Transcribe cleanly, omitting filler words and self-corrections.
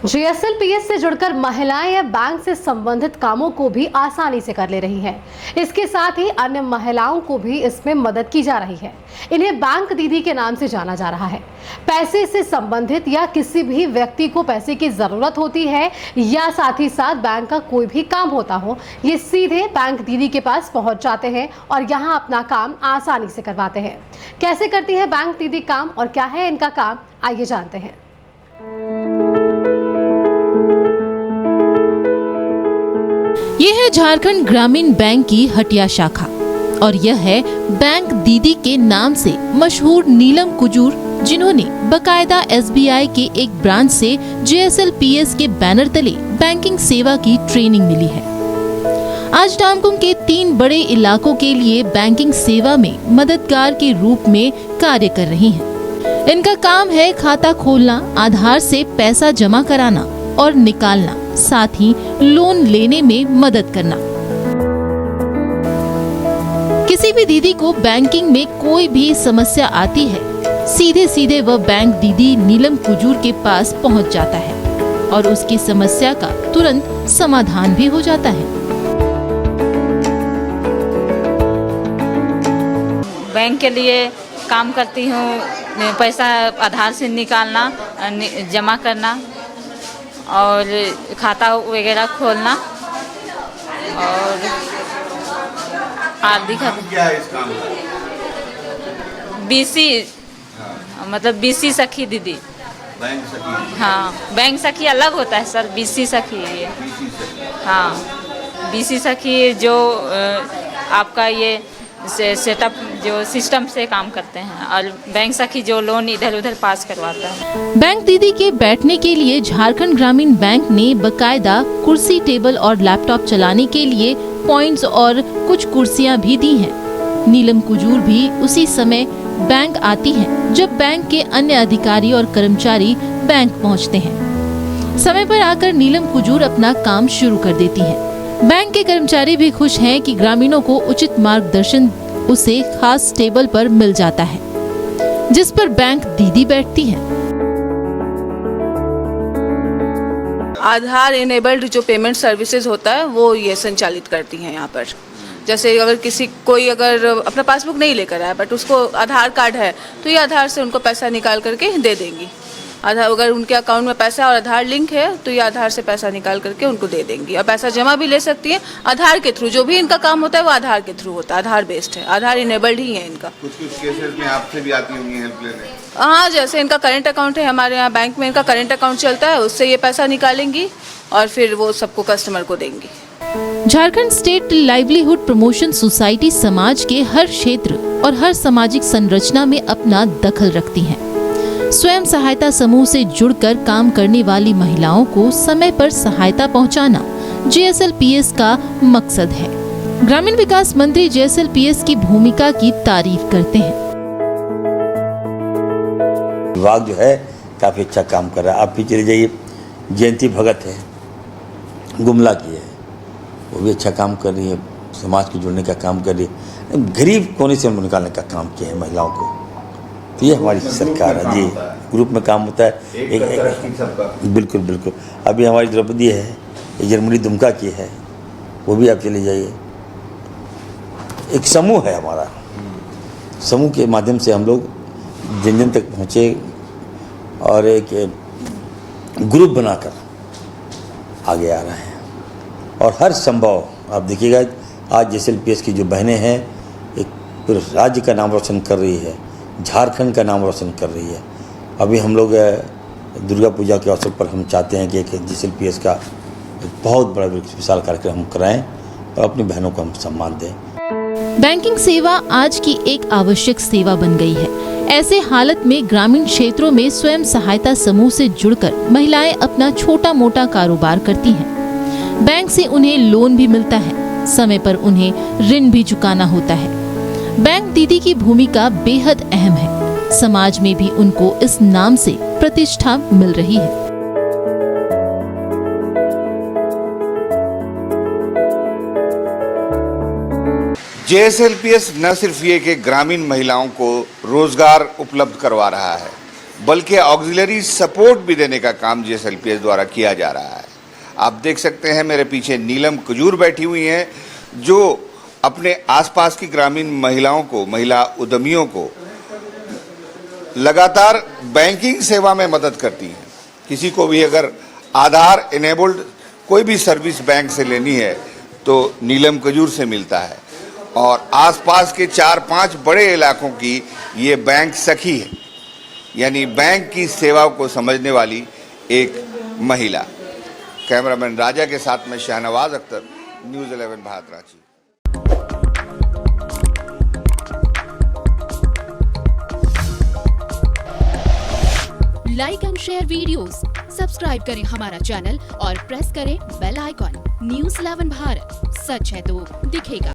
जीएसएलपीएस से जुड़कर महिलाएं या बैंक से संबंधित कामों को भी आसानी से कर ले रही हैं। इसके साथ ही अन्य महिलाओं को भी इसमें मदद की जा रही है। इन्हें बैंक दीदी के नाम से जाना जा रहा है। पैसे से संबंधित या किसी भी व्यक्ति को पैसे की जरूरत होती है या साथ ही साथ बैंक का कोई भी काम होता हो, ये सीधे बैंक दीदी के पास पहुंच जाते हैं और यहाँ अपना काम आसानी से करवाते हैं। कैसे करती है बैंक दीदी काम और क्या है इनका काम, आइए जानते हैं। ये है झारखंड ग्रामीण बैंक की हटिया शाखा और यह है बैंक दीदी के नाम से मशहूर नीलम कुजूर, जिन्होंने बकायदा एसबीआई के एक ब्रांच से जीएसएलपीएस के बैनर तले बैंकिंग सेवा की ट्रेनिंग मिली है। आज डामकुम के 3 बड़े इलाकों के लिए बैंकिंग सेवा में मददगार के रूप में कार्य कर रही हैं। इनका काम है खाता खोलना, आधार से पैसा जमा कराना और निकालना, साथ ही लोन लेने में मदद करना। किसी भी दीदी को बैंकिंग में कोई भी समस्या आती है, सीधे सीधे वह बैंक दीदी नीलम कुजूर के पास पहुंच जाता है और उसकी समस्या का तुरंत समाधान भी हो जाता है। बैंक के लिए काम करती हूँ, पैसा आधार से निकालना, जमा करना और खाता वगैरह खोलना और आदि क्या है इस काम का? बीसी मतलब बीसी सखी दीदी। बैंक सखी? हाँ, बैंक सखी अलग होता है सर, बीसी सखी है ये। बीसी सखी? हाँ, बीसी सखी जो आपका ये सेटअप जो सिस्टम से काम करते हैं और बैंक सखी जो लोन इधर उधर पास करवाता है। बैंक दीदी के बैठने के लिए झारखंड ग्रामीण बैंक ने बकायदा कुर्सी, टेबल और लैपटॉप चलाने के लिए पॉइंट्स और कुछ कुर्सियां भी दी हैं। नीलम कुजूर भी उसी समय बैंक आती हैं जब बैंक के अन्य अधिकारी और कर्मचारी बैंक पहुंचते हैं। समय पर आकर नीलम कुजूर अपना काम शुरू कर देती हैं। बैंक के कर्मचारी भी खुश हैं कि ग्रामीणों को उचित मार्गदर्शन उसे खास टेबल पर मिल जाता है, जिस पर बैंक दीदी बैठती है। आधार इनेबल्ड जो पेमेंट सर्विसेज होता है वो ये संचालित करती हैं यहाँ पर। जैसे अगर कोई अगर अपना पासबुक नहीं लेकर आया बट उसको आधार कार्ड है तो ये आधार से उनको पैसा निकाल करके दे देंगी। आधार अगर उनके अकाउंट में पैसा और आधार लिंक है तो ये आधार से पैसा निकाल करके उनको दे देंगी और पैसा जमा भी ले सकती है आधार के थ्रू। जो भी इनका काम होता है वो आधार के थ्रू होता है, आधार बेस्ड है, आधार इनेबल्ड ही है इनका। कुछ केसेस में आपसे भी आती होंगी हेल्प लेने? हाँ, जैसे इनका करंट अकाउंट है, हमारे यहाँ बैंक में इनका करंट अकाउंट चलता है, उससे ये पैसा निकालेंगी और फिर वो सबको कस्टमर को देंगी। Jharkhand state livelihood promotion society समाज के हर क्षेत्र और हर सामाजिक संरचना में अपना दखल रखती है। स्वयं सहायता समूह से जुड़कर काम करने वाली महिलाओं को समय पर सहायता पहुंचाना जीएसएलपीएस का मकसद है। ग्रामीण विकास मंत्री जीएसएलपीएस की भूमिका की तारीफ करते हैं। विभाग जो है काफी अच्छा काम कर रहा है। आप भी चले जाइए, जयंती भगत है, गुमला की है, वो भी अच्छा काम कर रही है, समाज को जोड़ने का काम कर रही है, गरीब कोने से निकालने का काम किया है महिलाओं को। तो ये हमारी सरकार है जी, ग्रुप में काम होता है। एक बिल्कुल बिल्कुल। अभी हमारी द्रौपदी है, ये जर्मनी दुमका की है, वो भी आप चले जाइए। एक समूह है हमारा, समूह के माध्यम से हम लोग जन जन तक पहुँचे और एक ग्रुप बनाकर आगे आ रहे हैं। और हर संभव आप देखिएगा, आज जीएसएलपीएस की जो बहनें हैं एक पूरे राज्य का नाम रोशन कर रही है, झारखंड का नाम रोशन कर रही है। अभी हम लोग दुर्गा पूजा के अवसर पर हम चाहते हैं कि एक जीएसएलपीएस का एक बहुत बड़ा विशाल कार्यक्रम हम कराएं और अपनी बहनों को हम सम्मान दें। बैंकिंग सेवा आज की एक आवश्यक सेवा बन गई है। ऐसे हालत में ग्रामीण क्षेत्रों में स्वयं सहायता समूह से जुड़कर महिलाएं अपना छोटा मोटा कारोबार करती हैं। बैंक से उन्हें लोन भी मिलता है, समय पर उन्हें ऋण भी चुकाना होता है। बैंक दीदी की भूमिका बेहद अहम है। समाज में भी उनको इस नाम से प्रतिष्ठा मिल रही है। जीएसएलपीएस न सिर्फ ये कि ग्रामीण महिलाओं को रोजगार उपलब्ध करवा रहा है, बल्कि ऑक्सिलरी सपोर्ट भी देने का काम जीएसएलपीएस द्वारा किया जा रहा है। आप देख सकते हैं मेरे पीछे नीलम कुजूर बैठी हुई हैं, जो अपने आसपास की ग्रामीण महिलाओं को, महिला उद्यमियों को लगातार बैंकिंग सेवा में मदद करती हैं। किसी को भी अगर आधार इनेबल्ड कोई भी सर्विस बैंक से लेनी है तो नीलम कुजूर से मिलता है, और आसपास के 4-5 बड़े इलाकों की ये बैंक सखी है, यानी बैंक की सेवाओं को समझने वाली एक महिला। कैमरामैन राजा के साथ में Shahnawaz Akhtar, news 11 Bharat Ranchi. Like and share videos, subscribe करें हमारा चैनल और प्रेस करें बेल आइकॉन। न्यूज़ 11 भारत, सच है तो दिखेगा।